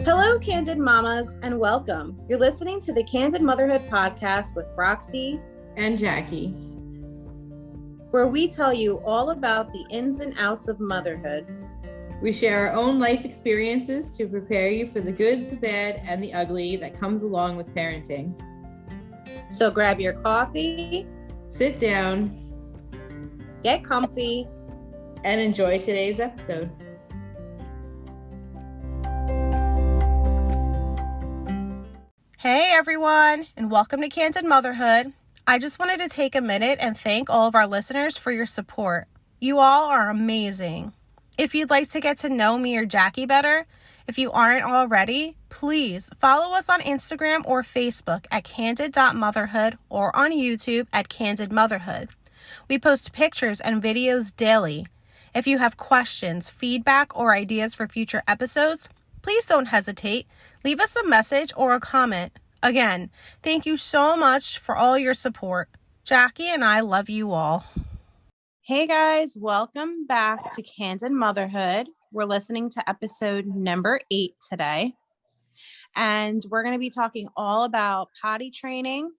Hello, Candid Mamas, and welcome. You're listening to the Candid Motherhood podcast with Roxy and Jackie, where we tell you all about the ins and outs of motherhood. We share our own life experiences to prepare you for the good, the bad, and the ugly that comes along with parenting. So grab your coffee, sit down, get comfy, and enjoy today's episode. Hey everyone, and welcome to Candid Motherhood. I just wanted to take a minute and thank all of our listeners for your support. You all are amazing. If you'd like to get to know me or Jackie better, if you aren't already, please follow us on Instagram or Facebook at candid.motherhood or on YouTube at Candid Motherhood. We post pictures and videos daily. If you have questions, feedback, or ideas for future episodes, please don't hesitate. Leave us a message or a comment. Again, thank you so much for all your support. Jackie and I love you all. Hey guys, welcome back to Candid Motherhood. We're listening to episode number 8 today. And we're going to be talking all about potty training,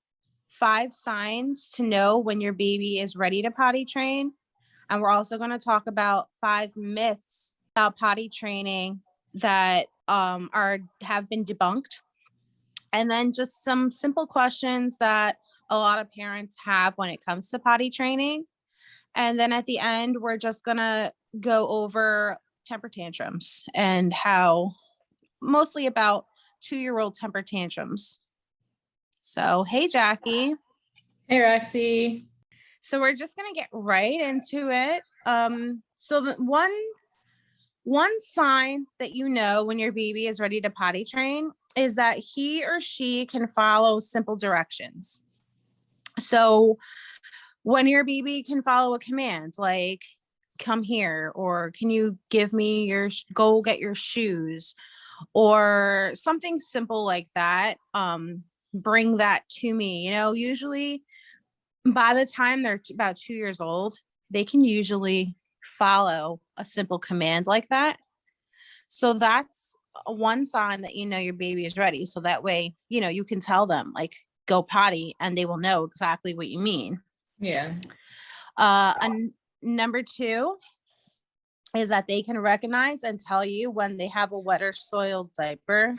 5 signs to know when your baby is ready to potty train. And we're also going to talk about 5 myths about potty training that have been debunked, and then just some simple questions that a lot of parents have when it comes to potty training. And then at the end, we're just gonna go over temper tantrums and how mostly about 2-year-old temper tantrums. So hey Jackie. Hey Roxy. So we're just gonna get right into it. So the one sign that you know when your baby is ready to potty train is that he or she can follow simple directions. So when your baby can follow a command like come here, or can you give me go get your shoes, or something simple like that, bring that to me. Usually by the time they're about 2 years old, they can usually follow a simple command like that. So that's one sign that your baby is ready. So that way, you can tell them like go potty and they will know exactly what you mean. Yeah. And number 2 is that they can recognize and tell you when they have a wet or soiled diaper.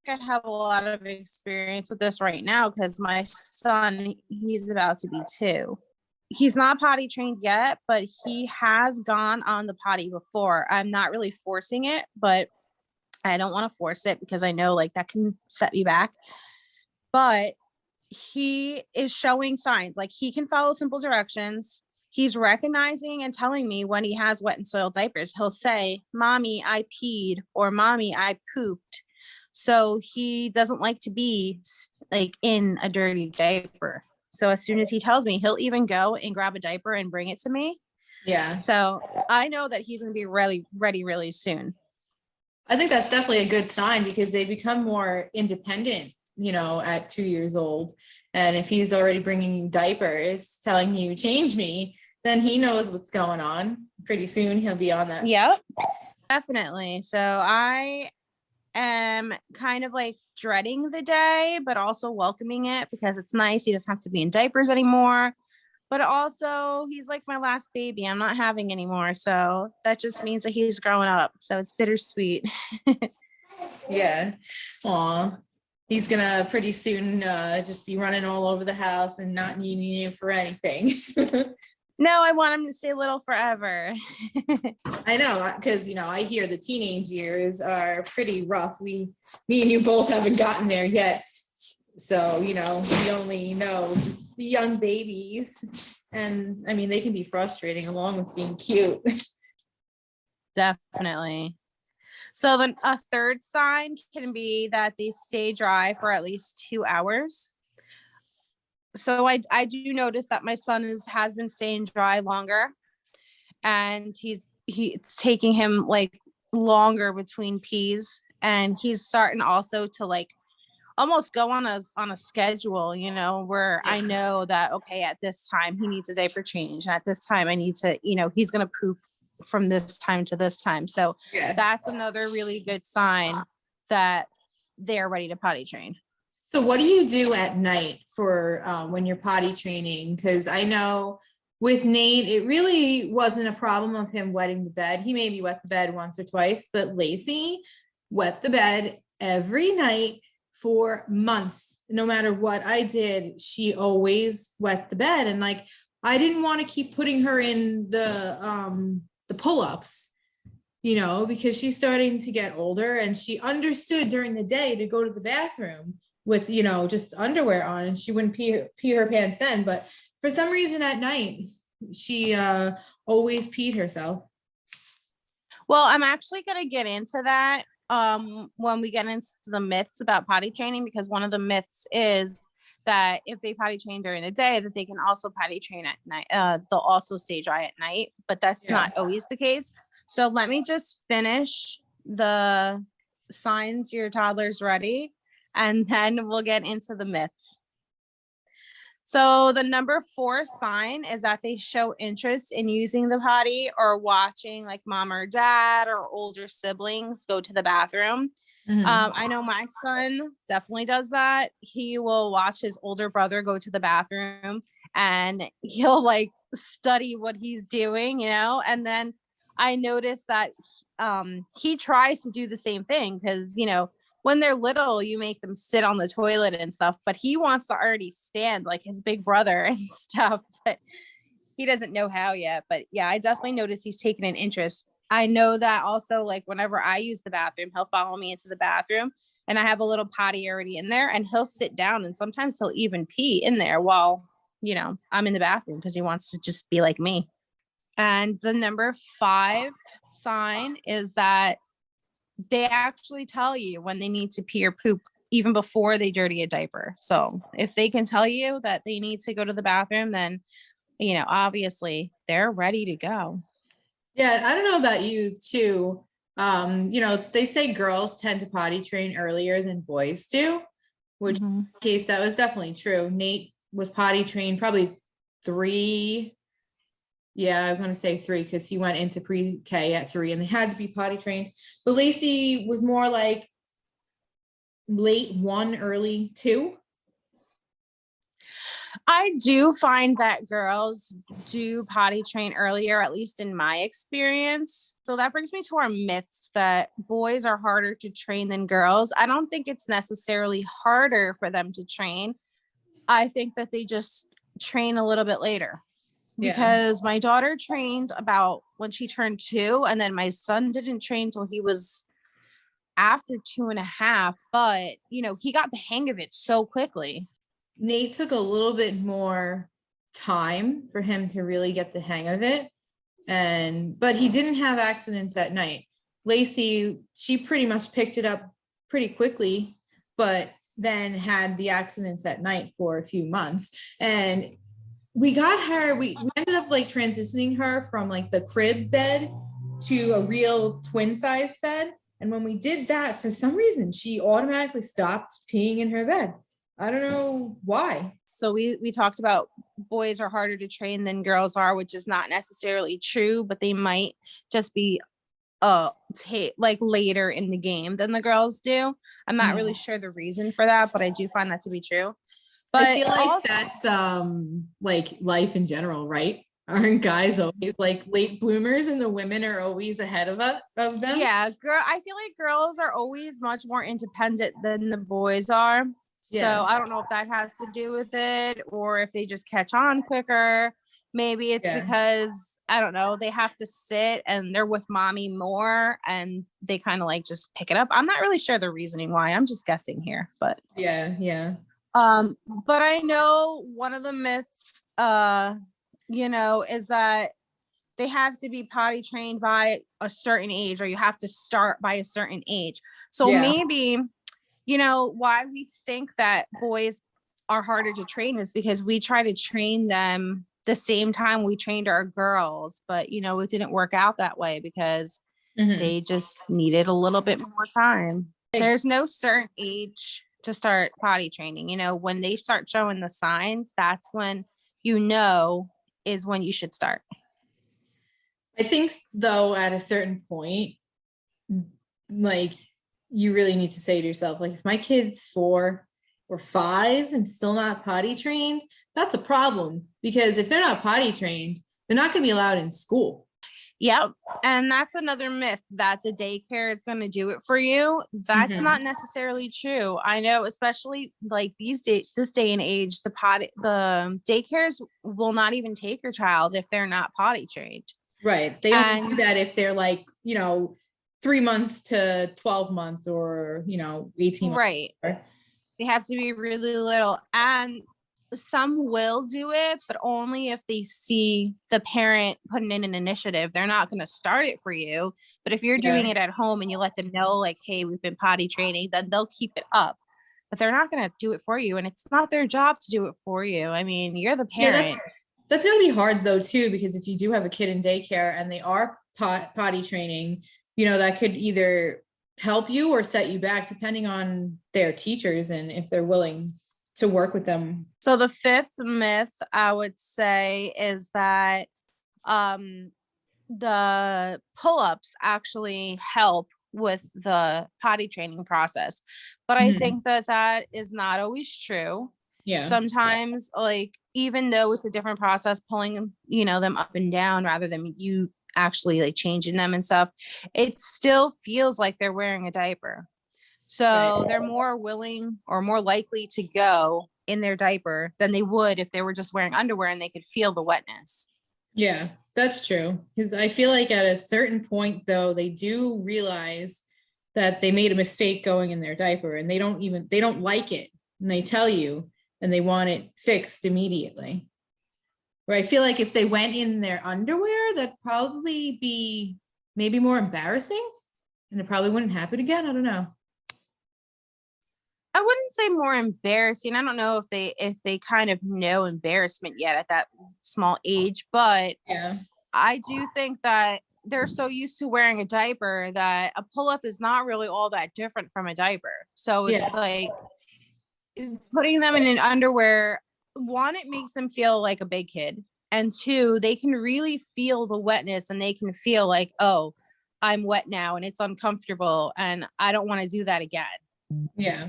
I have a lot of experience with this right now because my son, he's about to be 2. He's not potty trained yet, but he has gone on the potty before. I'm not really forcing it, but I don't want to force it because I know like that can set me back. But he is showing signs, like he can follow simple directions. He's recognizing and telling me when he has wet and soiled diapers. He'll say, "Mommy, I peed," or "Mommy, I pooped." So he doesn't like to be like in a dirty diaper. So as soon as he tells me, he'll even go and grab a diaper and bring it to me. Yeah. So I know that he's going to be really ready really soon. I think that's definitely a good sign because they become more independent, at 2 years old. And if he's already bringing you diapers, telling you change me, then he knows what's going on. Pretty soon he'll be on that. Yep, definitely. So I am kind of like dreading the day, but also welcoming it because it's nice. He doesn't have to be in diapers anymore, but also he's like my last baby. I'm not having anymore. So that just means that he's growing up. So it's bittersweet. Yeah. Aw. He's gonna pretty soon just be running all over the house and not needing you for anything. No, I want him to stay little forever. I know, because, I hear the teenage years are pretty rough. Me and you both haven't gotten there yet. So, we only know the young babies. And, I mean, they can be frustrating along with being cute. Definitely. So then a third sign can be that they stay dry for at least 2 hours. So I do notice that my son has been staying dry longer, and it's taking him like longer between pees, and he's starting also to like almost go on a schedule, where I know that, okay, at this time he needs a diaper change, and at this time I need to, he's going to poop from this time to this time. So that's another really good sign that they're ready to potty train. So what do you do at night for when you're potty training? Because I know with Nate, it really wasn't a problem of him wetting the bed. He maybe wet the bed once or twice, but Lacey wet the bed every night for months. No matter what I did, she always wet the bed. And like, I didn't want to keep putting her in the pull-ups, you know, because she's starting to get older, and she understood during the day to go to the bathroom with, you know, just underwear on, and she wouldn't pee her pants then. But for some reason at night, she always peed herself. Well, I'm actually going to get into that when we get into the myths about potty training, because one of the myths is that if they potty train during the day, that they can also potty train at night. They'll also stay dry at night, but that's not always the case. So let me just finish the signs your toddler's ready, and then we'll get into the myths. So the number 4 sign is that they show interest in using the potty or watching like mom or dad or older siblings go to the bathroom. I know my son definitely does that. He will watch his older brother go to the bathroom, and he'll like study what he's doing, you know, and then I noticed that he tries to do the same thing, because, you know, when they're little, you make them sit on the toilet and stuff, but he wants to already stand like his big brother and stuff, but he doesn't know how yet. But yeah, I definitely noticed he's taken an interest. I know that also, like whenever I use the bathroom, he'll follow me into the bathroom, and I have a little potty already in there, and he'll sit down, and sometimes he'll even pee in there while, you know, I'm in the bathroom, because he wants to just be like me. And the number 5 sign is that they actually tell you when they need to pee or poop even before they dirty a diaper. So if they can tell you that they need to go to the bathroom, then, you know, obviously they're ready to go. Yeah, I don't know about you too. You know, they say girls tend to potty train earlier than boys do, which in my case, that was definitely true. Nate was potty trained probably 3. Yeah, I'm going to say 3, because he went into pre-K at 3 and they had to be potty trained. But Lacey was more like late 1, early 2. I do find that girls do potty train earlier, at least in my experience. So that brings me to our myths that boys are harder to train than girls. I don't think it's necessarily harder for them to train. I think that they just train a little bit later. Because my daughter trained about when she turned 2, and then my son didn't train till he was after 2.5, but you know, he got the hang of it so quickly. Nate took a little bit more time for him to really get the hang of it, but he didn't have accidents at night. Lacey, she pretty much picked it up pretty quickly, but then had the accidents at night for a few months. And we got her, we ended up like transitioning her from like the crib bed to a real twin size bed. And when we did that, for some reason, she automatically stopped peeing in her bed. I don't know why. So we talked about boys are harder to train than girls are, which is not necessarily true, but they might just be like later in the game than the girls do. I'm not really sure the reason for that, but I do find that to be true. But I feel like that's like life in general, right? Aren't guys always like late bloomers, and the women are always ahead of them? Yeah, I feel like girls are always much more independent than the boys are. So I don't know if that has to do with it, or if they just catch on quicker. Maybe it's because, I don't know, they have to sit and they're with mommy more, and they kind of like just pick it up. I'm not really sure the reasoning why. I'm just guessing here, but yeah. But I know one of the myths, you know, is that they have to be potty trained by a certain age, or you have to start by a certain age. So maybe, you know, why we think that boys are harder to train is because we try to train them the same time we trained our girls, but you know, it didn't work out that way because they just needed a little bit more time. There's no certain age to start potty training. You know, when they start showing the signs, that's when you know is when you should start. I think though, at a certain point, like you really need to say to yourself, like, if my kid's 4 or 5 and still not potty trained, that's a problem, because if they're not potty trained, they're not going to be allowed in school. Yep. And that's another myth that the daycare is going to do it for you. That's not necessarily true. I know, especially like this day and age, the daycares will not even take your child if they're not potty trained. Right. They only do that if they're like, 3 months to 12 months or, 18 months. Right. They have to be really little. And some will do it, but only if they see the parent putting in an initiative. They're not going to start it for you. But if you're doing it at home and you let them know, like, hey, we've been potty training, then they'll keep it up. But they're not going to do it for you. And it's not their job to do it for you. I mean, you're the parent. Yeah, that's going to be hard, though, too, because if you do have a kid in daycare and they are potty training, that could either help you or set you back, depending on their teachers and if they're willing to work with them. So the fifth myth I would say is that the pull-ups actually help with the potty training process. But I think that is not always true. Yeah. Sometimes, like, even though it's a different process, pulling, them up and down rather than you actually like changing them and stuff, it still feels like they're wearing a diaper. So they're more willing or more likely to go in their diaper than they would if they were just wearing underwear and they could feel the wetness. Yeah, that's true. Because I feel like at a certain point, though, they do realize that they made a mistake going in their diaper, and they don't like it, and they tell you, and they want it fixed immediately. Where I feel like if they went in their underwear, that'd probably be maybe more embarrassing, and it probably wouldn't happen again. I don't know. I wouldn't say more embarrassing. I don't know if they kind of know embarrassment yet at that small age, but yeah, I do think that they're so used to wearing a diaper that a pull-up is not really all that different from a diaper. So it's like putting them in an underwear, one, it makes them feel like a big kid. And two, they can really feel the wetness, and they can feel like, oh, I'm wet now and it's uncomfortable and I don't want to do that again. Yeah.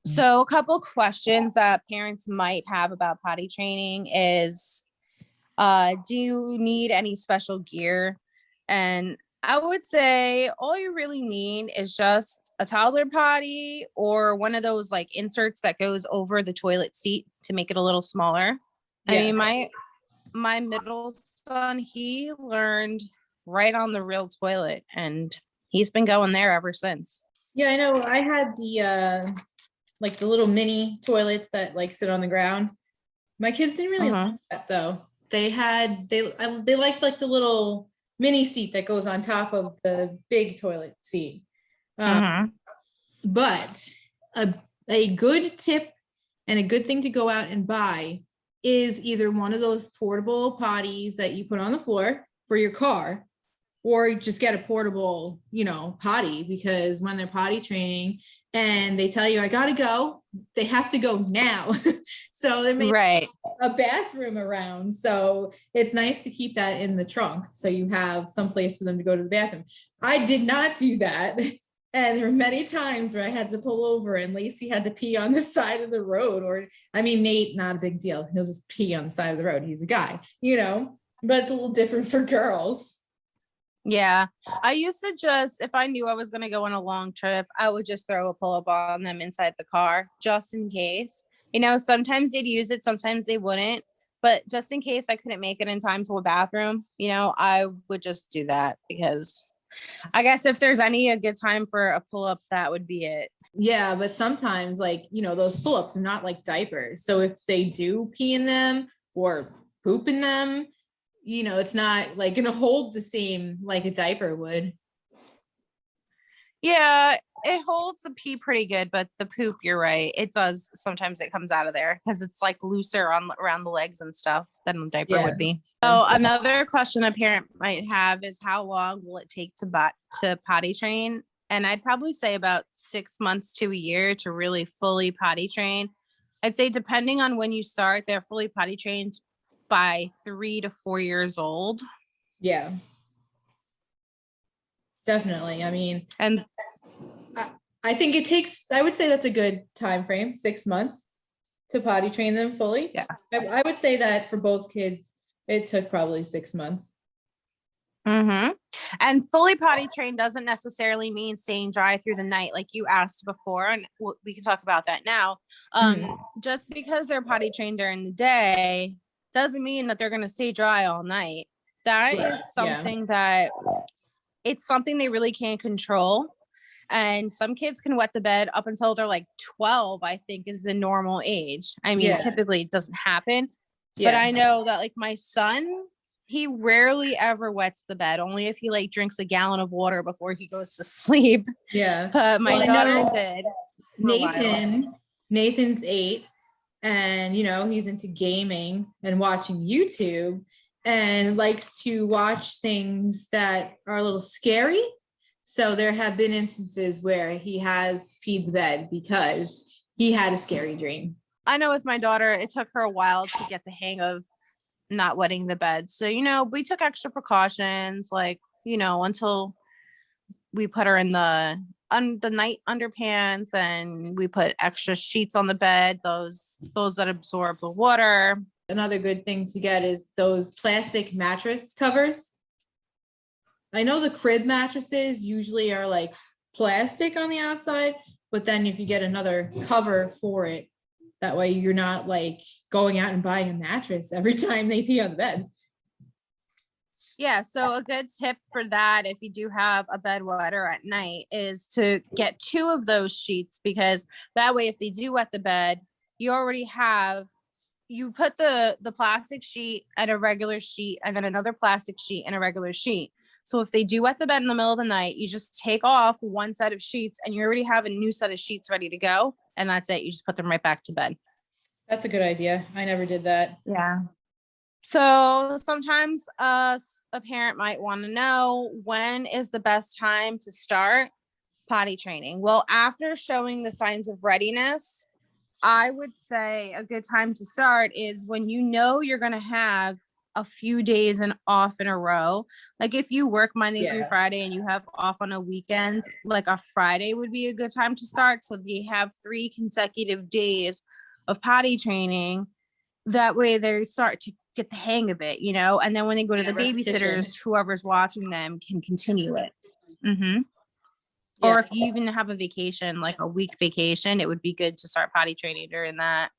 So a couple questions that parents might have about potty training is, do you need any special gear? And I would say all you really need is just a toddler potty or one of those like inserts that goes over the toilet seat to make it a little smaller. Yes. I mean, my middle son, he learned right on the real toilet, and he's been going there ever since. Yeah, I know. I had the like the little mini toilets that like sit on the ground. My kids didn't really like that, though. They liked like the little mini seat that goes on top of the big toilet seat. But a good tip and a good thing to go out and buy is either one of those portable potties that you put on the floor for your car, or just get a portable, potty, because when they're potty training and they tell you, I gotta go, they have to go now. So they make a bathroom around. So it's nice to keep that in the trunk, so you have some place for them to go to the bathroom. I did not do that. And there were many times where I had to pull over and Lacey had to pee on the side of the road. Nate, not a big deal. He'll just pee on the side of the road. He's a guy, but it's a little different for girls. Yeah, I used to just, if I knew I was going to go on a long trip, I would just throw a pull-up on them inside the car just in case. Sometimes they'd use it, sometimes they wouldn't. But just in case I couldn't make it in time to a bathroom, I would just do that, because I guess if there's a good time for a pull-up, that would be it. Yeah, but sometimes those pull-ups are not like diapers. So if they do pee in them or poop in them, it's not like going to hold the same like a diaper would. Yeah, it holds the pee pretty good, but the poop, you're right. It does. Sometimes it comes out of there because it's like looser around the legs and stuff than a diaper would be. So another question a parent might have is, how long will it take to potty train? And I'd probably say about 6 months to a year to really fully potty train. I'd say depending on when you start, they're fully potty trained by 3 to 4 years old. Yeah. Definitely. I mean, And I think it takes, I would say that's a good time frame, 6 months to potty train them fully. yeah. I would say that for both kids, it took probably 6 months. Mm-hmm. And fully potty trained doesn't necessarily mean staying dry through the night, like you asked before, and we can talk about that now. Just because they're potty trained during the day doesn't mean that they're going to stay dry all night. That is something that it's something they really can't control. And some kids can wet the bed up until they're like 12, I think is the normal age. I mean, typically it doesn't happen, but I know that like my son, he rarely ever wets the bed, only if he like drinks a gallon of water before he goes to sleep. Yeah. But my daughter did. Nathan's 8, and he's into gaming and watching YouTube and likes to watch things that are a little scary. So there have been instances where he has peed the bed because he had a scary dream. I know with my daughter, it took her a while to get the hang of not wetting the bed. So, we took extra precautions, like, until we put her in the night underpants, and we put extra sheets on the bed, those that absorb the water. Another good thing to get is those plastic mattress covers. I know the crib mattresses usually are like plastic on the outside, but then if you get another cover for it, that way you're not like going out and buying a mattress every time they pee on the bed. Yeah, so a good tip for that, if you do have a bedwetter at night, is to get 2 of those sheets, because that way if they do wet the bed, you put the plastic sheet and a regular sheet and then another plastic sheet and a regular sheet. So if they do wet the bed in the middle of the night, you just take off one set of sheets and you already have a new set of sheets ready to go. And that's it. You just put them right back to bed. That's a good idea. I never did that. Yeah. So sometimes a parent might want to know, when is the best time to start potty training? Well, after showing the signs of readiness, I would say a good time to start is when you're going to have a few days and off in a row. Like if you work Monday through Friday and you have off on a weekend, like a Friday would be a good time to start. So you have 3 consecutive days of potty training. That way they start to get the hang of it, and then when they go to the babysitters, whoever's watching them can continue it. Mm-hmm. Or if you even have a vacation, like a week vacation, it would be good to start potty training during that.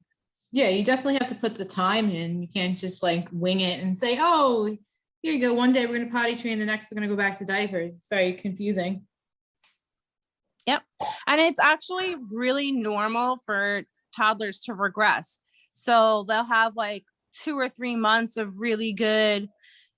Yeah, you definitely have to put the time in. You can't just like wing it and say, oh, here you go. One day we're going to potty train, the next we're going to go back to diapers. It's very confusing. Yep. And it's actually really normal for toddlers to regress. So they'll have like 2 or 3 months of really good,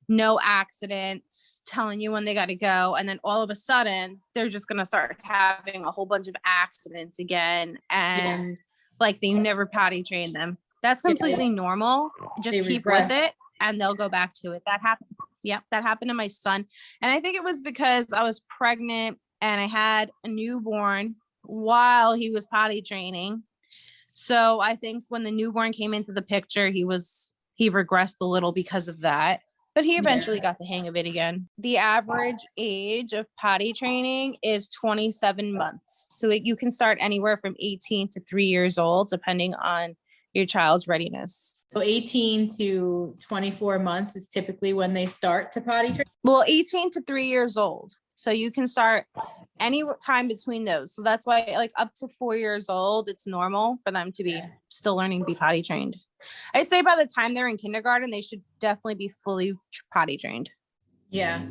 no accidents, telling you when they got to go. And then all of a sudden, they're just going to start having a whole bunch of accidents again. And like they never potty trained them. That's completely normal. Just keep with it and they'll go back to it. That happened. Yep. That happened to my son. And I think it was because I was pregnant and I had a newborn while he was potty training. So I think when the newborn came into the picture, he regressed a little because of that, but he eventually got the hang of it again. The average age of potty training is 27 months. So you can start anywhere from 18 to 3 years old, depending on your child's readiness. So 18 to 24 months is typically when they start to potty train? Well, 18 to 3 years old. So you can start any time between those. So that's why like up to 4 years old, it's normal for them to be still learning to be potty trained. I say by the time they're in kindergarten, they should definitely be fully potty trained. Yeah.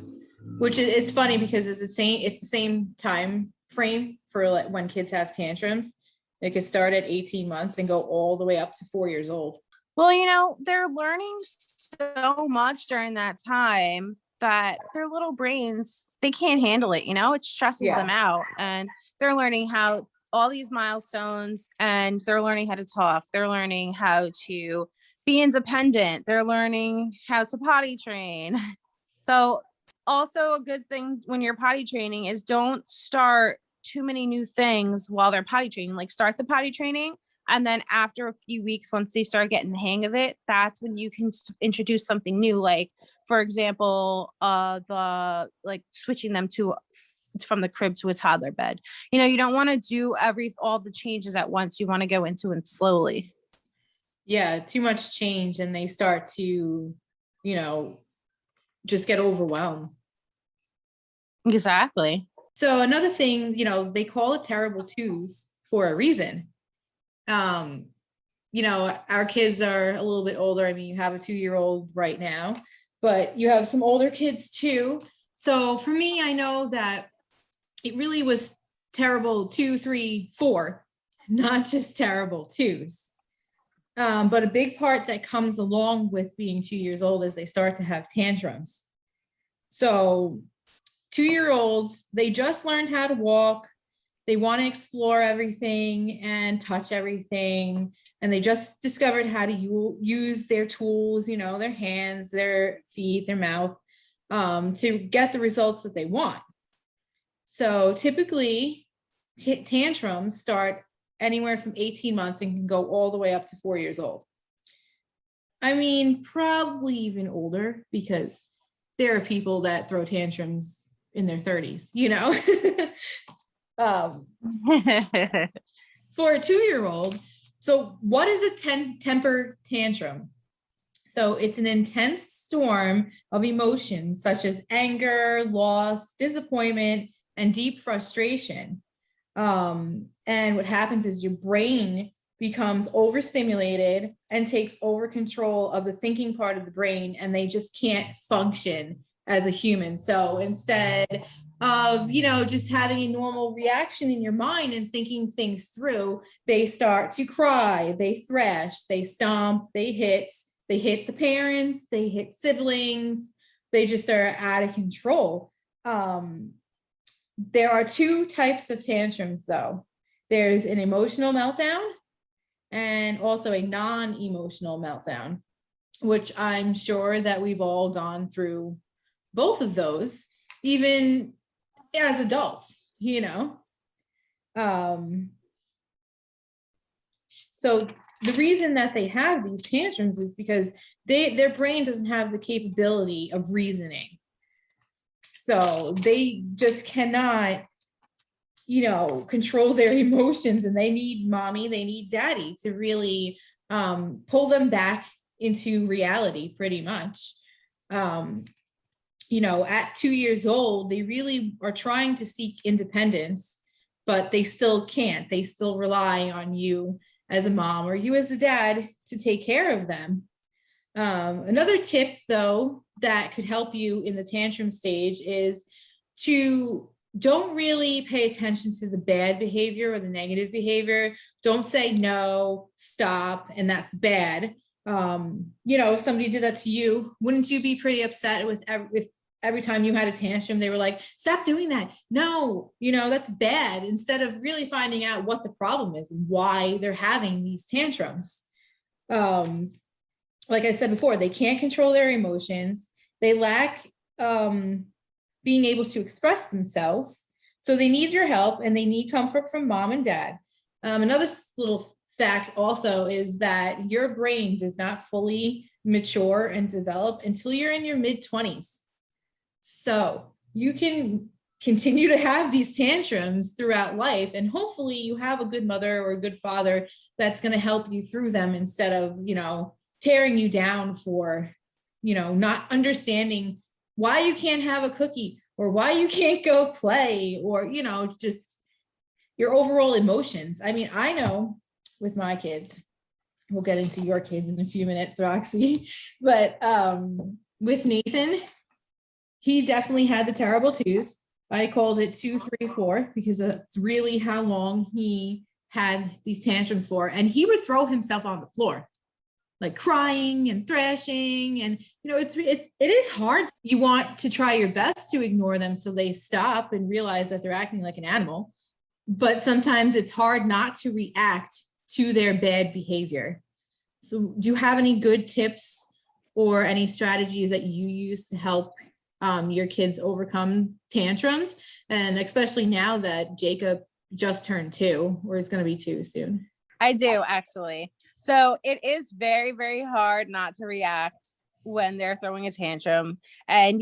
Which is, it's funny because it's the same time frame for like when kids have tantrums. They could start at 18 months and go all the way up to 4 years old. Well, they're learning so much during that time that their little brains, they can't handle it, it stresses them out. And they're learning how all these milestones, and they're learning how to talk. They're learning how to be independent. They're learning how to potty train. So also a good thing when you're potty training is don't start too many new things while they're potty training. Like start the potty training, And then after a few weeks, once they start getting the hang of it, that's when you can introduce something new. Like, for example, the like switching them to from the crib to a toddler bed. You know, you don't want to do all the changes at once. You want to go into them slowly. Yeah, too much change and they start to, just get overwhelmed. Exactly. So another thing, they call it terrible twos for a reason. Our kids are a little bit older. I mean, you have a 2-year-old right now, but you have some older kids too. So for me, I know that it really was terrible 2, 3, 4, not just terrible twos. But a big part that comes along with being 2 years old is they start to have tantrums. So 2-year-olds, they just learned how to walk. They want to explore everything and touch everything. And they just discovered how to use their tools, their hands, their feet, their mouth, to get the results that they want. So typically tantrums start anywhere from 18 months and can go all the way up to 4 years old. I mean, probably even older, because there are people that throw tantrums in their 30s, for a 2-year-old. So what is a temper tantrum? So it's an intense storm of emotions such as anger, loss, disappointment, and deep frustration. And what happens is your brain becomes overstimulated and takes over control of the thinking part of the brain, and they just can't function as a human. So instead of, just having a normal reaction in your mind and thinking things through, they start to cry, they thrash, they stomp, they hit the parents, they hit siblings, they just are out of control. There are 2 types of tantrums though. There's an emotional meltdown and also a non-emotional meltdown, which I'm sure that we've all gone through both of those, even as adults, So the reason that they have these tantrums is because their brain doesn't have the capability of reasoning. So they just cannot, control their emotions, and they need mommy, they need daddy to really pull them back into reality pretty much. At 2 years old, they really are trying to seek independence, but they still can't. They still rely on you as a mom or you as a dad to take care of them. Another tip, though, that could help you in the tantrum stage is to don't really pay attention to the bad behavior or the negative behavior. Don't say no, stop, and that's bad. If somebody did that to you, wouldn't you be pretty upset with every time you had a tantrum, they were like, stop doing that. No, that's bad. Instead of really finding out what the problem is and why they're having these tantrums. Like I said before, they can't control their emotions. They lack being able to express themselves. So they need your help and they need comfort from mom and dad. Another little fact also is that your brain does not fully mature and develop until you're in your mid-20s. So you can continue to have these tantrums throughout life, and hopefully you have a good mother or a good father that's going to help you through them instead of, tearing you down for, not understanding why you can't have a cookie or why you can't go play or, just your overall emotions. I mean, I know with my kids, we'll get into your kids in a few minutes, Roxy, but with Nathan, he definitely had the terrible twos. I called it 2, 3, 4 because that's really how long he had these tantrums for. And he would throw himself on the floor, like crying and thrashing. And, it is hard. You want to try your best to ignore them so they stop and realize that they're acting like an animal. But sometimes it's hard not to react to their bad behavior. So do you have any good tips or any strategies that you use to help your kids overcome tantrums? And especially now that Jacob just turned 2 or is going to be 2 soon. I do actually. So it is very, very hard not to react when they're throwing a tantrum. And,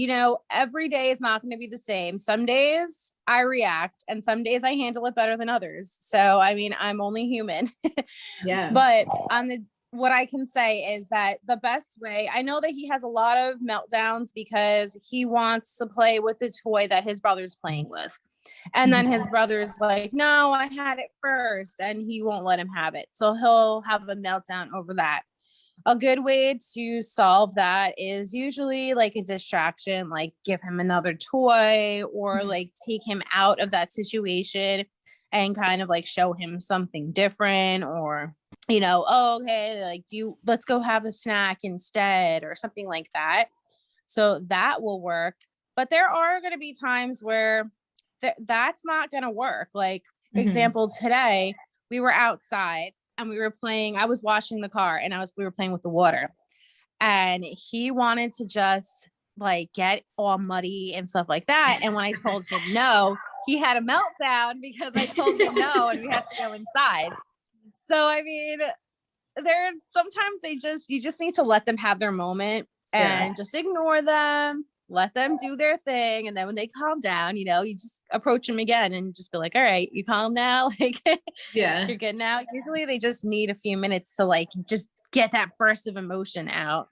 every day is not going to be the same. Some days I react and some days I handle it better than others. So, I mean, I'm only human. Yeah. But what I can say is that the best way, I know that he has a lot of meltdowns because he wants to play with the toy that his brother's playing with. And then his brother's like, no, I had it first, and he won't let him have it. So he'll have a meltdown over that. A good way to solve that is usually like a distraction, like give him another toy or like take him out of that situation and kind of like show him something different, or, oh, okay, like let's go have a snack instead or something like that. So that will work. But there are going to be times where that's not going to work. Like, example, today we were outside and we were playing. I was washing the car and we were playing with the water, and he wanted to just like get all muddy and stuff like that. And when I told him no, he had a meltdown because I told him no and we had to go inside. So, I mean, sometimes you just need to let them have their moment and just ignore them, let them do their thing. And then when they calm down, you just approach them again and just be like, all right, you calm now. Like, you're good now. Usually they just need a few minutes to like, just get that burst of emotion out.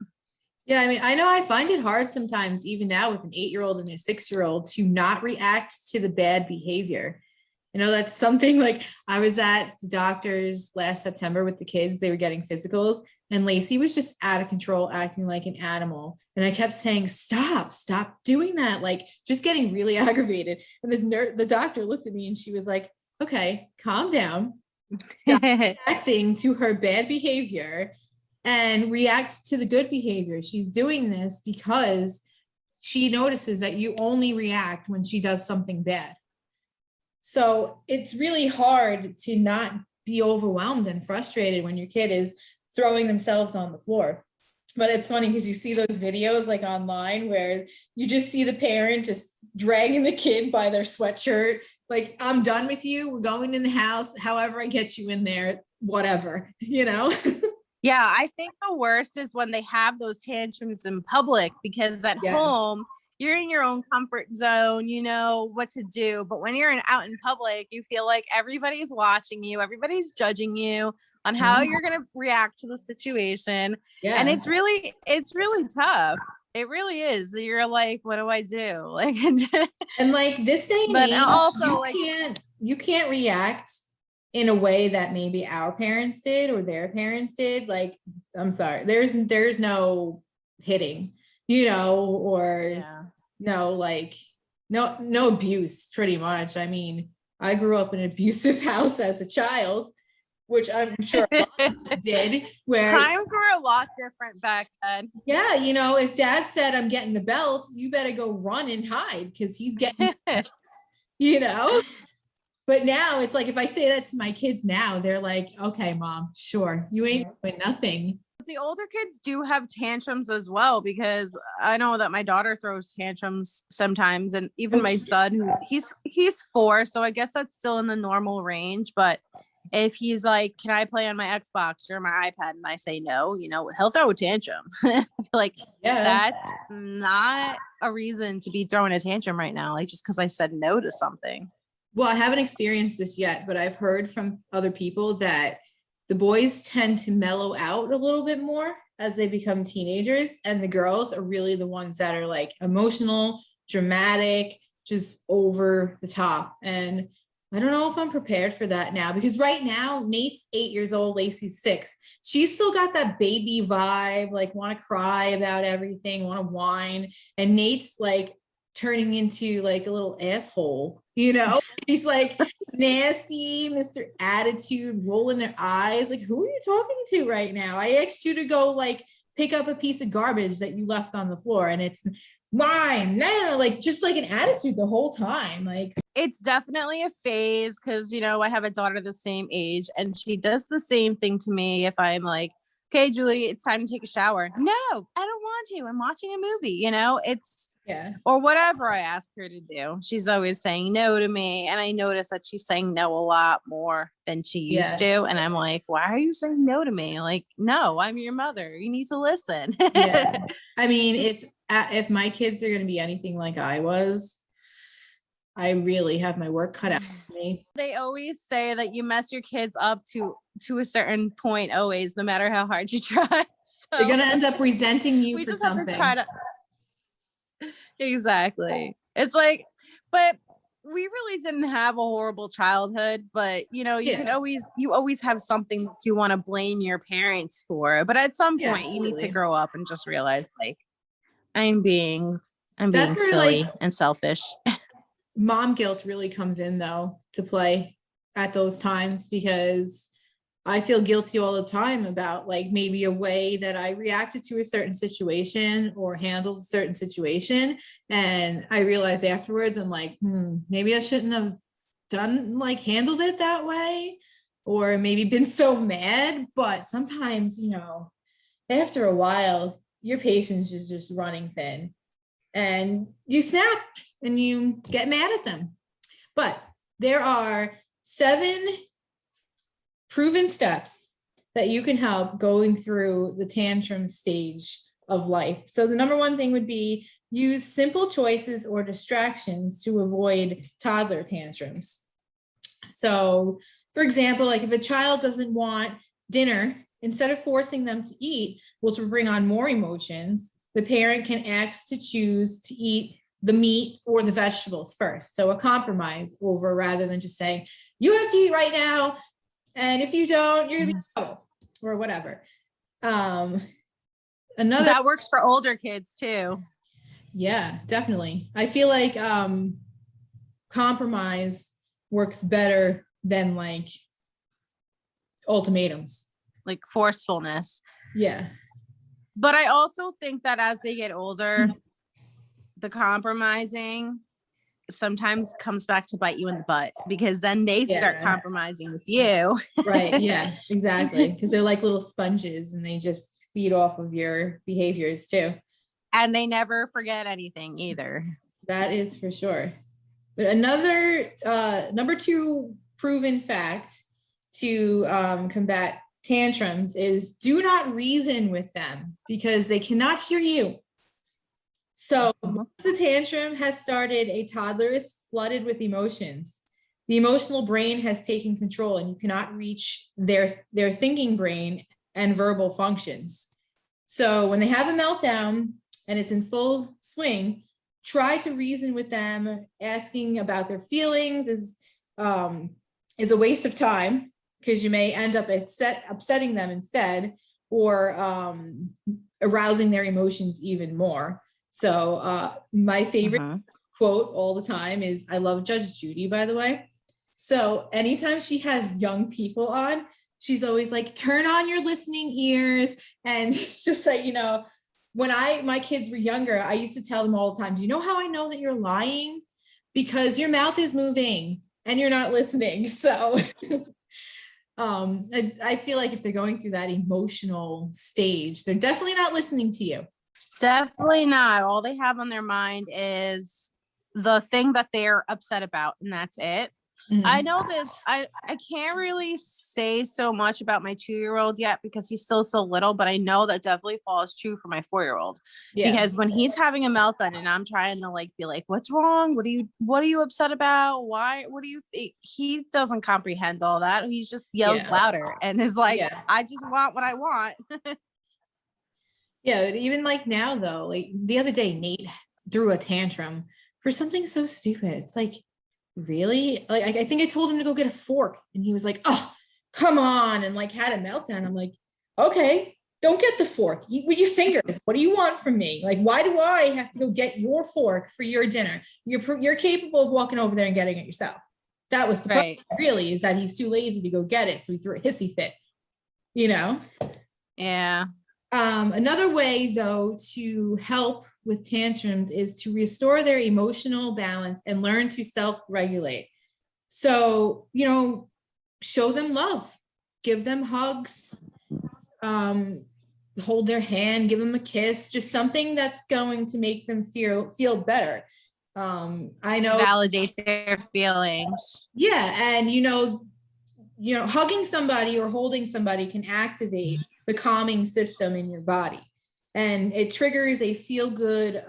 Yeah. I mean, I know I find it hard sometimes, even now with an 8-year-old and a 6-year-old, to not react to the bad behavior. That's something like I was at the doctor's last September with the kids. They were getting physicals and Lacey was just out of control, acting like an animal. And I kept saying, stop doing that. Like, just getting really aggravated. And the doctor looked at me and she was like, okay, calm down. Stop reacting to her bad behavior and react to the good behavior. She's doing this because she notices that you only react when she does something bad. So it's really hard to not be overwhelmed and frustrated when your kid is throwing themselves on the floor. But it's funny because you see those videos like online where you just see the parent just dragging the kid by their sweatshirt. Like, I'm done with you. We're going in the house. However I get you in there, whatever, Yeah, I think the worst is when they have those tantrums in public, because at home, you're in your own comfort zone, you know what to do. But when you're out in public, you feel like everybody's watching you, everybody's judging you on how you're going to react to the situation. Yeah. And it's really tough. It really is. You're like, what do I do? Like, and like this day and age, also you can't react in a way that maybe our parents did or their parents did. Like, I'm sorry, there's no hitting, or no abuse, pretty much. I mean, I grew up in an abusive house as a child, which I'm sure a lot of us did, where times were a lot different back then. Yeah, if dad said, I'm getting the belt, you better go run and hide because he's getting But now it's like, if I say that to my kids now, they're like, okay, mom, sure, you ain't doing nothing. The older kids do have tantrums as well, because I know that my daughter throws tantrums sometimes, and even my son, he's 4, so I guess that's still in the normal range. But if he's like, can I play on my Xbox or my iPad, and I say no, he'll throw a tantrum. I feel like that's not a reason to be throwing a tantrum right now, like just because I said no to something. Well, I haven't experienced this yet, but I've heard from other people that the boys tend to mellow out a little bit more as they become teenagers, and the girls are really the ones that are like emotional, dramatic, just over the top. And I don't know if I'm prepared for that now, because right now Nate's 8 years old, Lacey's 6. She's still got that baby vibe, like want to cry about everything, want to whine. And Nate's like turning into like a little asshole, he's like nasty, Mr. Attitude, rolling their eyes. Like, who are you talking to right now? I asked you to go like pick up a piece of garbage that you left on the floor, and it's mine. No, like just like an attitude the whole time. Like, it's definitely a phase, because I have a daughter the same age, and she does the same thing to me. If I'm like, okay, Julie, it's time to take a shower. No, I don't want to. I'm watching a movie. Yeah. or whatever I ask her to do. She's always saying no to me. And I notice that she's saying no a lot more than she used to. And I'm like, why are you saying no to me? Like, no, I'm your mother. You need to listen. Yeah. I mean, if my kids are going to be anything like I was, I really have my work cut out for me. They always say that you mess your kids up to a certain point, always, no matter how hard you try. So they're going to end up resenting you for something. Have to try to. Exactly. It's like, but we really didn't have a horrible childhood, but you know, you always have something that you want to blame your parents for. But at some point you need to grow up and just realize, like, I'm being silly and selfish. Mom guilt really comes in though to play at those times, because I feel guilty all the time about like maybe a way that I reacted to a certain situation or handled a certain situation. And I realized afterwards, I'm like, maybe I shouldn't have handled it that way, or maybe been so mad. But sometimes, you know, after a while, your patience is just running thin and you snap and you get mad at them. But there are 7 proven steps that you can help going through the tantrum stage of life. So the number one thing would be use simple choices or distractions to avoid toddler tantrums. So for example, like if a child doesn't want dinner, instead of forcing them to eat, which will bring on more emotions, the parent can ask to choose to eat the meat or the vegetables first. So a compromise over, rather than just saying, you have to eat right now, and if you don't, you're gonna be in trouble, or whatever. Another that works for older kids too. Yeah, definitely. I feel like compromise works better than like ultimatums, like forcefulness. Yeah. But I also think that as they get older, the compromising sometimes comes back to bite you in the butt, because then they start compromising with you. Right. Yeah, exactly. Because they're like little sponges and they just feed off of your behaviors too. And they never forget anything either. That is for sure. But another number 2 proven fact to combat tantrums is do not reason with them, because they cannot hear you. So once the tantrum has started, a toddler is flooded with emotions. The emotional brain has taken control, and you cannot reach their thinking brain and verbal functions. So when they have a meltdown and it's in full swing, try to reason with them. Asking about their feelings is a waste of time, because you may end up upsetting them instead, or arousing their emotions even more. So my favorite quote all the time is, I love Judge Judy, by the way. So anytime she has young people on, she's always like, turn on your listening ears. And it's just like, you know, when my kids were younger, I used to tell them all the time, do you know how I know that you're lying? Because your mouth is moving and you're not listening. So I feel like if they're going through that emotional stage, they're definitely not listening to you. Definitely not. All they have on their mind is the thing that they're upset about, and that's it. I know this. I can't really say so much about my 2-year-old yet, because he's still so little, but I know that definitely falls true for my 4-year-old. Because when he's having a meltdown and I'm trying to like be like, what's wrong? What are you upset about? Why? What do you think? He doesn't comprehend all that. He just yells louder and is like, I just want what I want. Yeah, even like now though, like the other day, Nate threw a tantrum for something so stupid. It's like, really? Like I think I told him to go get a fork, and he was like, oh, come on, and like had a meltdown. I'm like, okay, don't get the fork. Eat with your fingers. What do you want from me? Like, why do I have to go get your fork for your dinner? You're capable of walking over there and getting it yourself. That was the problem, really, is that he's too lazy to go get it, so he threw a hissy fit, you know? Yeah. Another way, though, to help with tantrums is to restore their emotional balance and learn to self-regulate. So, you know, show them love, give them hugs, hold their hand, give them a kiss, just something that's going to make them feel better. I know, validate their feelings. yeah, and hugging somebody or holding somebody can activate the calming system in your body, and it triggers a feel-good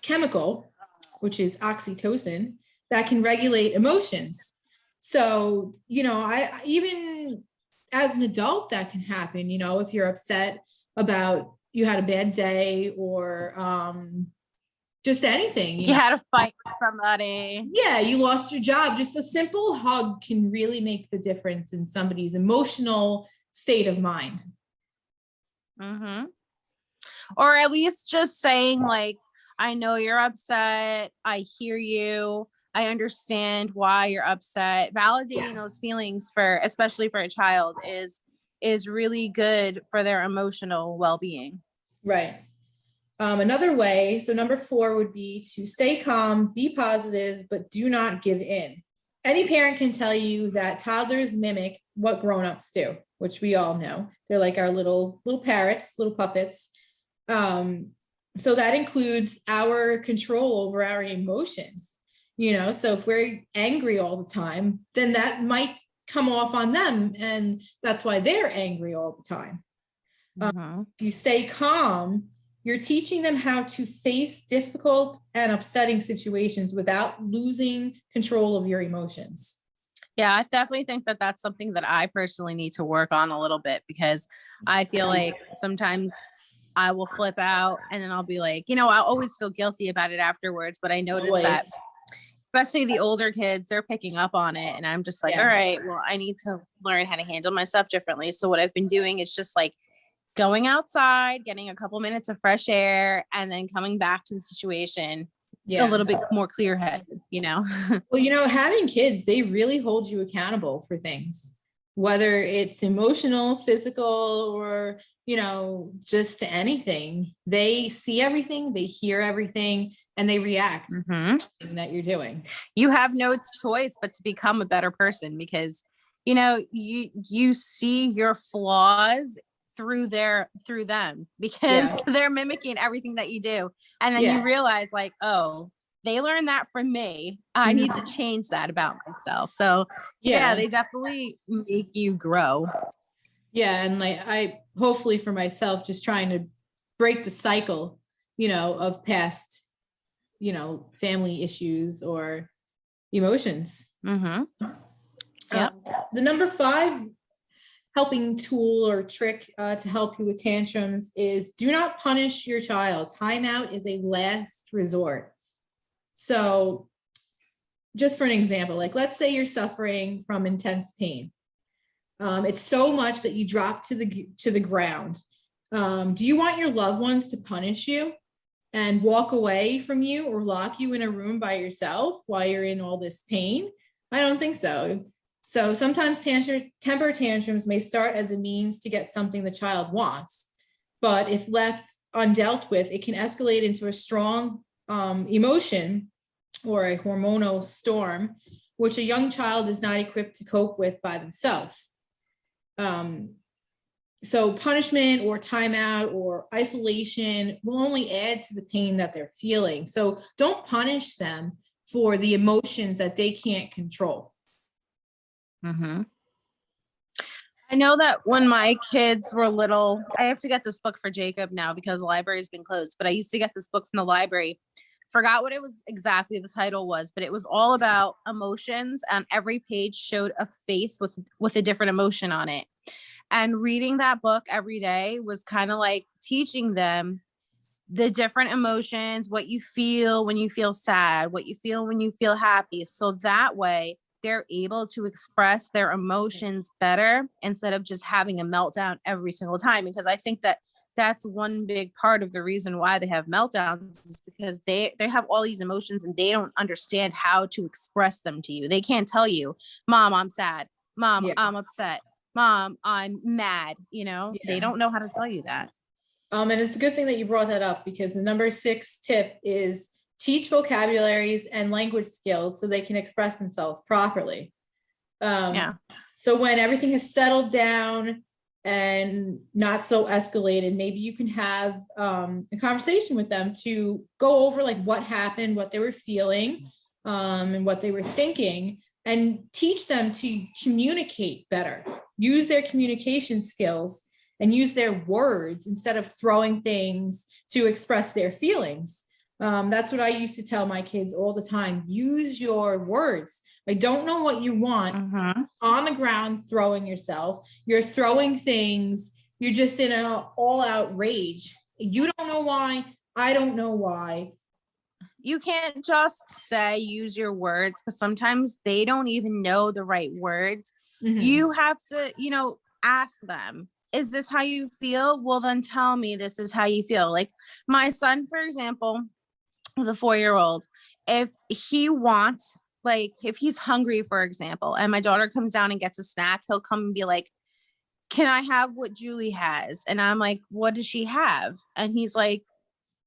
chemical, which is oxytocin, that can regulate emotions. So, I even as an adult, that can happen, if you're upset about you had a bad day or just anything. You had a fight with somebody. Yeah, you lost your job. Just a simple hug can really make the difference in somebody's emotional state of mind. Mm-hmm. Or at least just saying like, I know you're upset. I hear you. I understand why you're upset. Validating those feelings especially for a child is really good for their emotional well-being. Right. Another way, so number 4 would be to stay calm, be positive, but do not give in. Any parent can tell you that toddlers mimic what grown-ups do, which we all know. They're like our little parrots, little puppets. So that includes our control over our emotions. So if we're angry all the time, then that might come off on them, and that's why they're angry all the time. If you stay calm, you're teaching them how to face difficult and upsetting situations without losing control of your emotions. Yeah, I definitely think that that's something that I personally need to work on a little bit, because I feel like sometimes I will flip out and then I'll be like, I always feel guilty about it afterwards, but I notice that especially the older kids, they're picking up on it. And I'm just like, all right, well, I need to learn how to handle myself differently. So what I've been doing is just like going outside, getting a couple minutes of fresh air, and then coming back to the situation a little bit more clear-headed, Well, having kids, they really hold you accountable for things, whether it's emotional, physical, or, just anything. They see everything, they hear everything, and they react to everything that you're doing. You have no choice but to become a better person, because, you see your flaws through them, because they're mimicking everything that you do. And then you realize like, oh, they learned that from me. I need to change that about myself. So they definitely make you grow. Yeah. And like, I hopefully for myself, just trying to break the cycle, of past, family issues or emotions. Yeah. The number 5 helping tool or trick to help you with tantrums is do not punish your child. Timeout is a last resort. So just for an example, like let's say you're suffering from intense pain. It's so much that you drop to the ground. Do you want your loved ones to punish you and walk away from you or lock you in a room by yourself while you're in all this pain? I don't think so. So sometimes temper tantrums may start as a means to get something the child wants, but if left undealt with, it can escalate into a strong emotion or a hormonal storm, which a young child is not equipped to cope with by themselves. So punishment or timeout or isolation will only add to the pain that they're feeling. So don't punish them for the emotions that they can't control. I know that when my kids were little, I have to get this book for Jacob now because the library's been closed, but I used to get this book from the library. Forgot what it was exactly the title was, but it was all about emotions, and every page showed a face with a different emotion on it. And reading that book every day was kind of like teaching them the different emotions, what you feel when you feel sad, what you feel when you feel happy. So that way they're able to express their emotions better instead of just having a meltdown every single time. Because I think that that's one big part of the reason why they have meltdowns, is because they have all these emotions and they don't understand how to express them to you. They can't tell you, Mom, I'm sad. Mom, I'm upset. Mom, I'm mad. They don't know how to tell you that. And it's a good thing that you brought that up, because the number 6 tip is teach vocabularies and language skills so they can express themselves properly. So when everything is settled down, and not so escalated. Maybe you can have a conversation with them to go over like what happened, what they were feeling, and what they were thinking, and teach them to communicate better, use their communication skills and use their words instead of throwing things to express their feelings. That's what I used to tell my kids all the time. Use your words. I don't know what you want. On the ground, throwing yourself. You're throwing things. You're just in an all-out rage. You don't know why. I don't know why. You can't just say use your words, because sometimes they don't even know the right words. You have to, ask them, is this how you feel? Well, then tell me this is how you feel. Like my son, for example, the 4-year-old, if he wants, like if he's hungry, for example, and my daughter comes down and gets a snack, he'll come and be like, can I have what Julie has? And I'm like, what does she have? And he's like,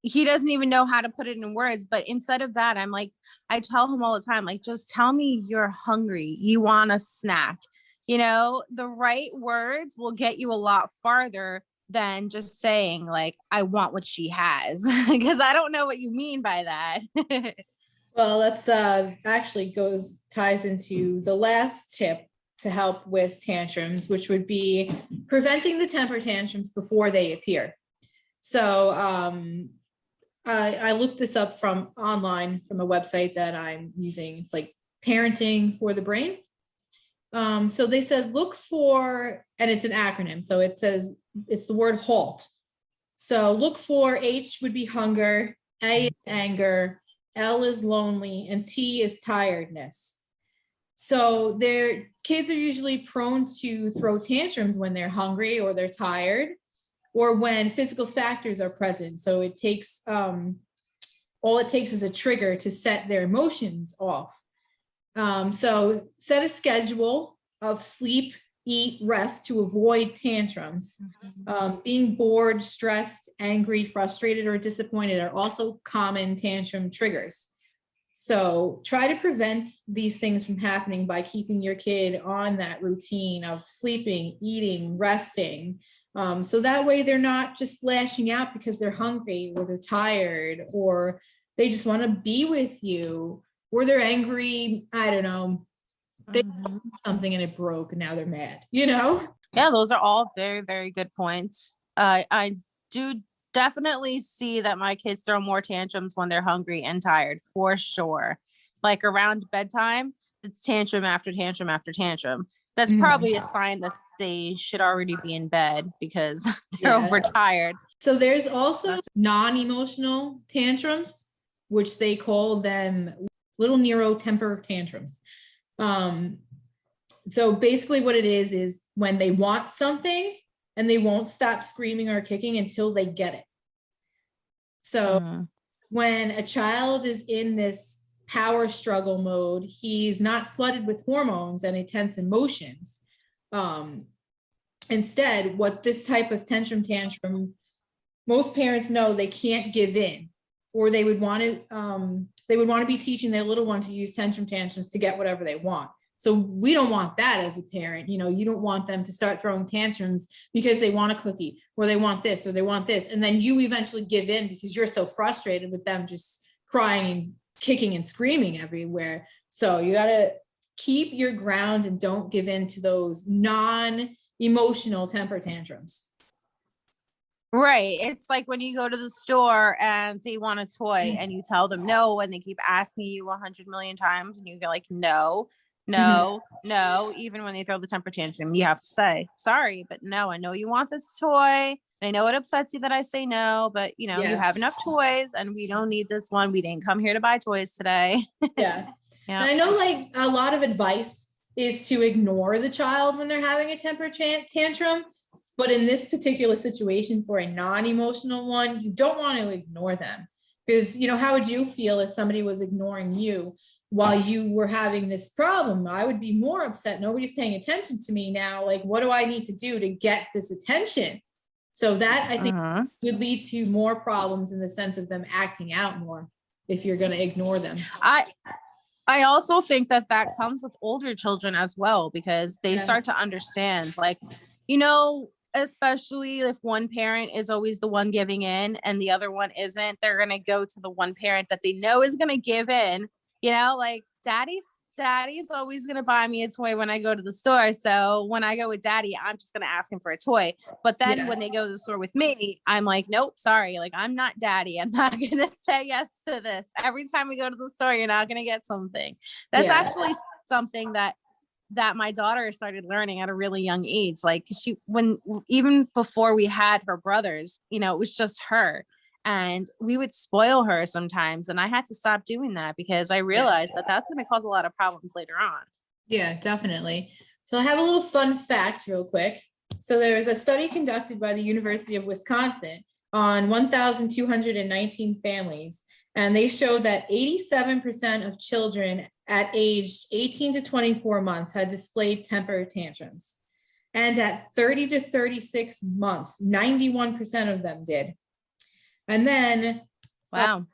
he doesn't even know how to put it in words. But instead of that, I'm like, I tell him all the time, like, just tell me you're hungry. You want a snack. The right words will get you a lot farther than just saying like, I want what she has, because I don't know what you mean by that. Well, that's actually ties into the last tip to help with tantrums, which would be preventing the temper tantrums before they appear. So I looked this up from online from a website that I'm using. It's like Parenting for the Brain. So they said, look for, and it's an acronym. So it says, it's the word HALT. So look for, H would be hunger, A is anger, L is lonely, and T is tiredness. So their kids are usually prone to throw tantrums when they're hungry or they're tired, or when physical factors are present. So it takes, all it takes is a trigger to set their emotions off. So set a schedule of sleep, eat, rest to avoid tantrums. Being bored, stressed, angry, frustrated, or disappointed are also common tantrum triggers. So try to prevent these things from happening by keeping your kid on that routine of sleeping, eating, resting. So that way they're not just lashing out because they're hungry or they're tired or they just want to be with you, or they're angry. I don't know. They did something and it broke and now they're mad, Yeah, those are all very, very good points. I do definitely see that my kids throw more tantrums when they're hungry and tired, for sure. Like around bedtime, it's tantrum after tantrum after tantrum. That's probably a sign that they should already be in bed because they're overtired. So there's also non-emotional tantrums, which they call them little Nero temper tantrums. So basically what it is when they want something and they won't stop screaming or kicking until they get it. So when a child is in this power struggle mode, he's not flooded with hormones and intense emotions. Instead, what this type of tantrum, most parents know they can't give in, or they would want to be teaching their little one to use tantrums to get whatever they want. So we don't want that as a parent. You don't want them to start throwing tantrums because they want a cookie or they want this or they want this. And then you eventually give in because you're so frustrated with them just crying and kicking and screaming everywhere. So you got to keep your ground and don't give in to those non-emotional temper tantrums. Right. It's like when you go to the store and they want a toy and you tell them no, and they keep asking you 100 million times and you go like, no, even when they throw the temper tantrum, you have to say, sorry, but no, I know you want this toy. I know it upsets you that I say no, but you have enough toys and we don't need this one. We didn't come here to buy toys today. Yeah. And I know like a lot of advice is to ignore the child when they're having a temper tantrum. But in this particular situation, for a non-emotional one, you don't want to ignore them because, how would you feel if somebody was ignoring you while you were having this problem? I would be more upset. Nobody's paying attention to me now. Like, what do I need to do to get this attention? So that I think would lead to more problems in the sense of them acting out more if you're going to ignore them. I also think that comes with older children as well, because they start to understand, like, especially if one parent is always the one giving in and the other one isn't, they're going to go to the one parent that they know is going to give in, like daddy's always going to buy me a toy when I go to the store. So when I go with daddy, I'm just going to ask him for a toy. But then when they go to the store with me, I'm like, nope, sorry. Like, I'm not daddy. I'm not going to say yes to this. Every time we go to the store, you're not going to get something. That's actually something that my daughter started learning at a really young age. Like even before we had her brothers, it was just her, and we would spoil her sometimes. And I had to stop doing that because I realized that that's going to cause a lot of problems later on. Yeah, definitely. So I have a little fun fact real quick. So there was a study conducted by the University of Wisconsin on 1,219 families. And they showed that 87% of children at age 18 to 24 months had displayed temper tantrums. And at 30 to 36 months, 91% of them did. And then, wow.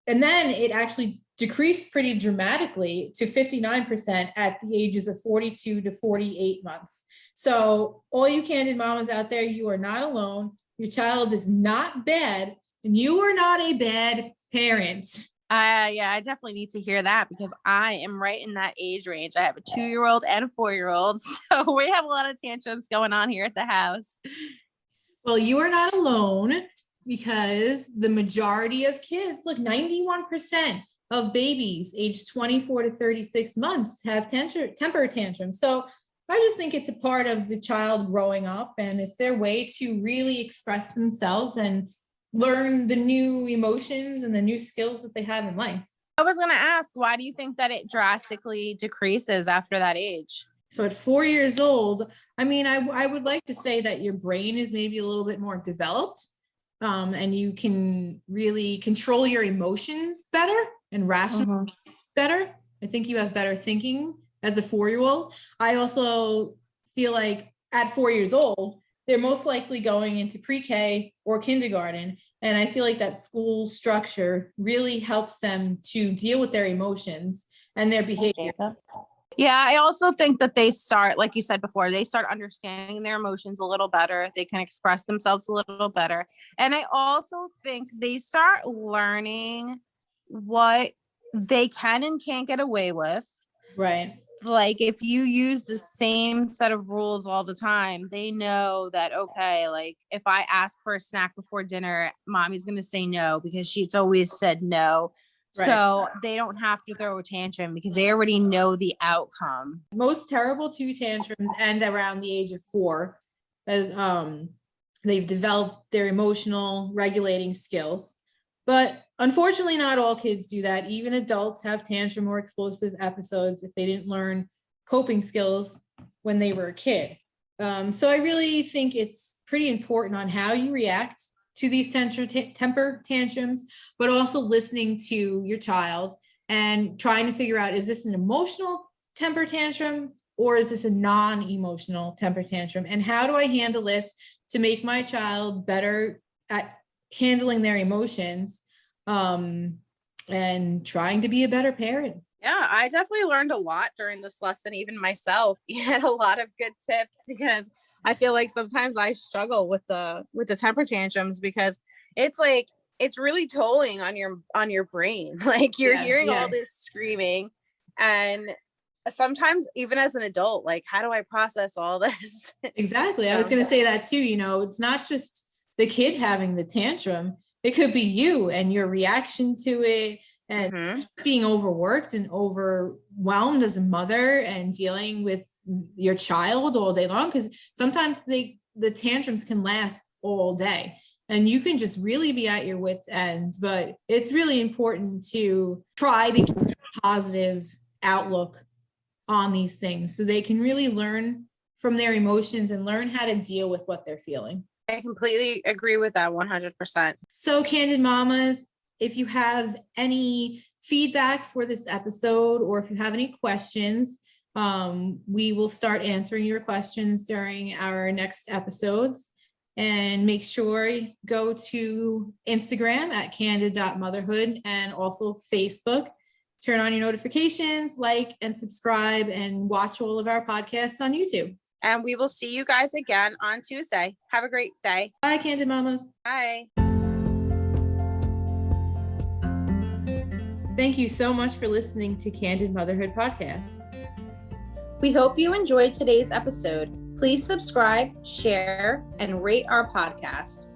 And then it actually decreased pretty dramatically to 59% at the ages of 42 to 48 months. So all you Candid mamas out there, you are not alone. Your child is not bad, and you are not a bad parent. I definitely need to hear that because I am right in that age range. I have a 2-year-old and a 4-year-old. So we have a lot of tantrums going on here at the house. Well, you are not alone because the majority of kids, like 91% of babies aged 24 to 36 months have temper tantrums. So I just think it's a part of the child growing up, and it's their way to really express themselves and learn the new emotions and the new skills that they have in life. I was going to ask, why do you think that it drastically decreases after that age? So at 4 years old, I mean, I would like to say that your brain is maybe a little bit more developed, and you can really control your emotions better and rationalize better. I think you have better thinking as a 4-year-old. I also feel like at 4 years old, they're most likely going into pre-K or kindergarten. And I feel like that school structure really helps them to deal with their emotions and their behavior. Yeah, I also think that they start, like you said before, they start understanding their emotions a little better. They can express themselves a little better. And I also think they start learning what they can and can't get away with. Right. Like if you use the same set of rules all the time, they know that, okay, like if I ask for a snack before dinner, mommy's going to say no because she's always said no. Right. So they don't have to throw a tantrum because they already know the outcome. Most terrible 2 tantrums end around the age of 4. As they've developed their emotional regulating skills. But unfortunately, not all kids do that. Even adults have tantrum or explosive episodes if they didn't learn coping skills when they were a kid. So I really think it's pretty important on how you react to these temper tantrums, but also listening to your child and trying to figure out, is this an emotional temper tantrum or is this a non-emotional temper tantrum? And how do I handle this to make my child better at handling their emotions, and trying to be a better parent? Yeah, I definitely learned a lot during this lesson, even myself. You had a lot of good tips because I feel like sometimes I struggle with the temper tantrums because it's like it's really tolling on your brain. Like you're hearing all this screaming, and sometimes even as an adult, like how do I process all this? Exactly. I was going to say that too. It's not just the kid having the tantrum. It could be you and your reaction to it, and being overworked and overwhelmed as a mother and dealing with your child all day long. Because sometimes the tantrums can last all day and you can just really be at your wit's end. But it's really important to try to keep a positive outlook on these things so they can really learn from their emotions and learn how to deal with what they're feeling. I completely agree with that 100%. So Candid Mamas, if you have any feedback for this episode or if you have any questions, we will start answering your questions during our next episodes. And make sure you go to Instagram at candid.motherhood and also Facebook. Turn on your notifications, like and subscribe, and watch all of our podcasts on YouTube. And we will see you guys again on Tuesday. Have a great day. Bye, Candid Mamas. Bye. Thank you so much for listening to Candid Motherhood Podcast. We hope you enjoyed today's episode. Please subscribe, share, and rate our podcast.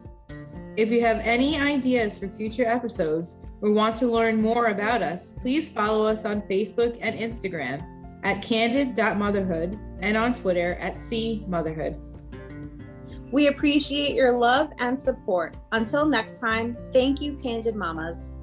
If you have any ideas for future episodes or want to learn more about us, please follow us on Facebook and Instagram at candid.motherhood and on Twitter at @cmotherhood. We appreciate your love and support. Until next time, thank you, Candid Mamas.